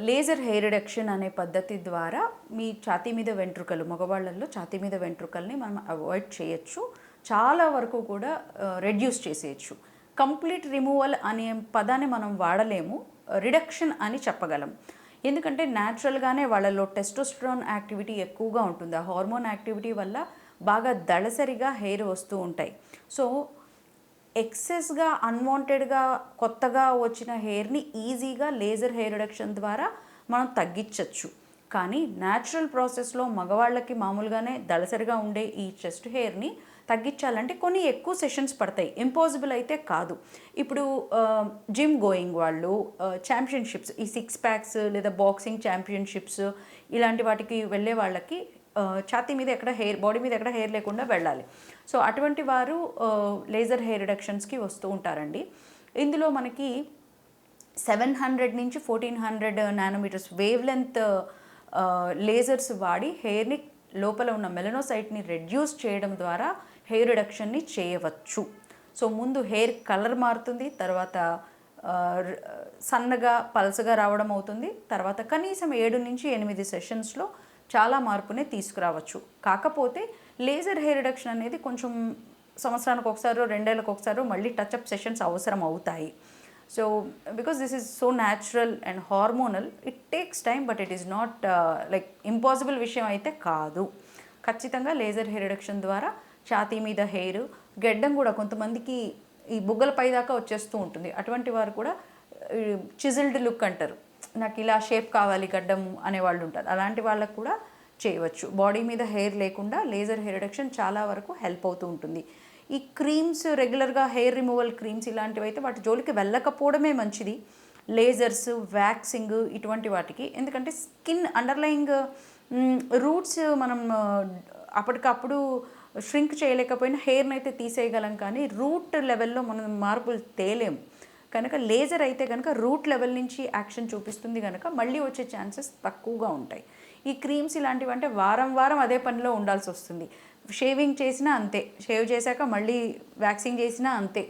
Laser hair reduction అనే పద్ధతి ద్వారా మీ ఛాతీ మీద వెంట్రుకలు, మగవాళ్ళల్లో ఛాతీ మీద వెంట్రుకల్ని మనం అవాయిడ్ చేయొచ్చు. చాలా వరకు కూడా రెడ్యూస్ చేసేయచ్చు. కంప్లీట్ రిమూవల్ అనే పదాన్ని మనం వాడలేము, రిడక్షన్ అని చెప్పగలం. ఎందుకంటే న్యాచురల్గానే వాళ్ళలో టెస్టోస్టెరాన్ యాక్టివిటీ ఎక్కువగా ఉంటుంది. ఆ హార్మోన్ యాక్టివిటీ వల్ల బాగా దళసరిగా హెయిర్ వస్తూ ఉంటాయి. సో ఎక్సెస్గా అన్వాంటెడ్గా కొత్తగా వచ్చిన హెయిర్ని ఈజీగా లేజర్ హెయిర్ రిడక్షన్ ద్వారా మనం తగ్గించవచ్చు. కానీ న్యాచురల్ ప్రాసెస్లో మగవాళ్ళకి మామూలుగానే దళసరిగా ఉండే ఈ చెస్ట్ హెయిర్ని తగ్గించాలంటే కొన్ని ఎక్కువ సెషన్స్ పడతాయి, ఇంపాసిబుల్ అయితే కాదు. ఇప్పుడు జిమ్ గోయింగ్ వాళ్ళు, ఛాంపియన్షిప్స్, ఈ 6 ప్యాక్స్ లేదా బాక్సింగ్ ఛాంపియన్షిప్స్ ఇలాంటి వాటికి వెళ్ళే వాళ్ళకి ఛాతీ మీద ఎక్కడ హెయిర్, బాడీ మీద ఎక్కడ హెయిర్ లేకుండా వెళ్ళాలి. సో అటువంటి వారు లేజర్ హెయిర్ రిడక్షన్స్కి వస్తూ ఉంటారండి. ఇందులో మనకి 700 నుంచి 1400 నానోమీటర్స్ వేవ్ లెంత్ లేజర్స్ వాడి హెయిర్ని, లోపల ఉన్న మెలనోసైట్ని రెడ్యూస్ చేయడం ద్వారా హెయిర్ రిడక్షన్ని చేయవచ్చు. సో ముందు హెయిర్ కలర్ మారుతుంది, తర్వాత సన్నగా పల్సగా రావడం అవుతుంది. తర్వాత కనీసం 7 నుంచి 8 సెషన్స్లో చాలా మార్పునే తీసుకురావచ్చు. కాకపోతే లేజర్ హెయిర్ రిడక్షన్ అనేది కొంచెం సంవత్సరానికి ఒకసారో 2 ఏళ్ళకి ఒకసారో మళ్ళీ టచ్అప్ సెషన్స్ అవసరం అవుతాయి. So because this is so natural and hormonal, it takes time, but it is not like impossible విషయం అయితే కాదు. ఖచ్చితంగా లేజర్ హెయిర్ రిడక్షన్ ద్వారా ఛాతీ మీద హెయిర్, గెడ్డం కూడా కొంతమందికి ఈ బుగ్గల పై దాకా వచ్చేస్తూ ఉంటుంది. అటువంటి వారు కూడా చిజిల్డ్ లుక్ అంటారు, నాకు ఇలా షేప్ కావాలి గడ్డం అనేవాళ్ళు ఉంటారు. అలాంటి వాళ్ళకు కూడా చేయవచ్చు. బాడీ మీద హెయిర్ లేకుండా లేజర్ హెయిర్ రిడక్షన్ చాలా వరకు హెల్ప్ అవుతూ ఉంటుంది. ఈ క్రీమ్స్, రెగ్యులర్గా హెయిర్ రిమూవల్ క్రీమ్స్ ఇలాంటివి అయితే వాటి జోలికి వెళ్ళకపోవడమే మంచిది. లేజర్స్, వ్యాక్సింగ్ ఇటువంటి వాటికి, ఎందుకంటే స్కిన్ అండర్లయింగ్ రూట్స్ మనం అప్పటికప్పుడు ష్రింక్ చేయలేకపోయినా హెయిర్ని అయితే తీసేయగలం, కానీ రూట్ లెవెల్లో మనం మార్పులు తేలేము. కనుక లేజర్ అయితే కనుక రూట్ లెవెల్ నుంచి యాక్షన్ చూపిస్తుంది కనుక మళ్ళీ వచ్చే ఛాన్సెస్ తక్కువగా ఉంటాయి. ఈ క్రీమ్స్ ఇలాంటివి అంటే వారం వారం అదే పనిలో ఉండాల్సి వస్తుంది. షేవింగ్ చేసినా అంతే, షేవ్ చేశాక మళ్ళీ వ్యాక్సింగ్ చేసినా అంతే.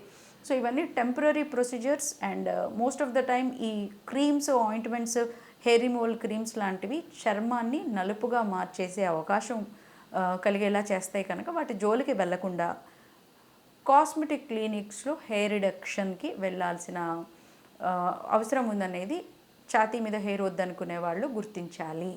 సో ఇవన్నీ temporary procedures and most of the time ఈ creams, ointments, hair removal creams లాంటివి చర్మాన్ని నలుపుగా మార్చేసే అవకాశం కలిగేలా చేస్తాయి. కనుక వాటి జోలికి వెళ్లకుండా కాస్మెటిక్ క్లినిక్స్లో హెయిర్ రిడక్షన్కి వెళ్ళాల్సిన అవసరం ఉందనేది ఛాతీ మీద హెయిర్ వద్దనుకునే వాళ్ళు గుర్తించాలి.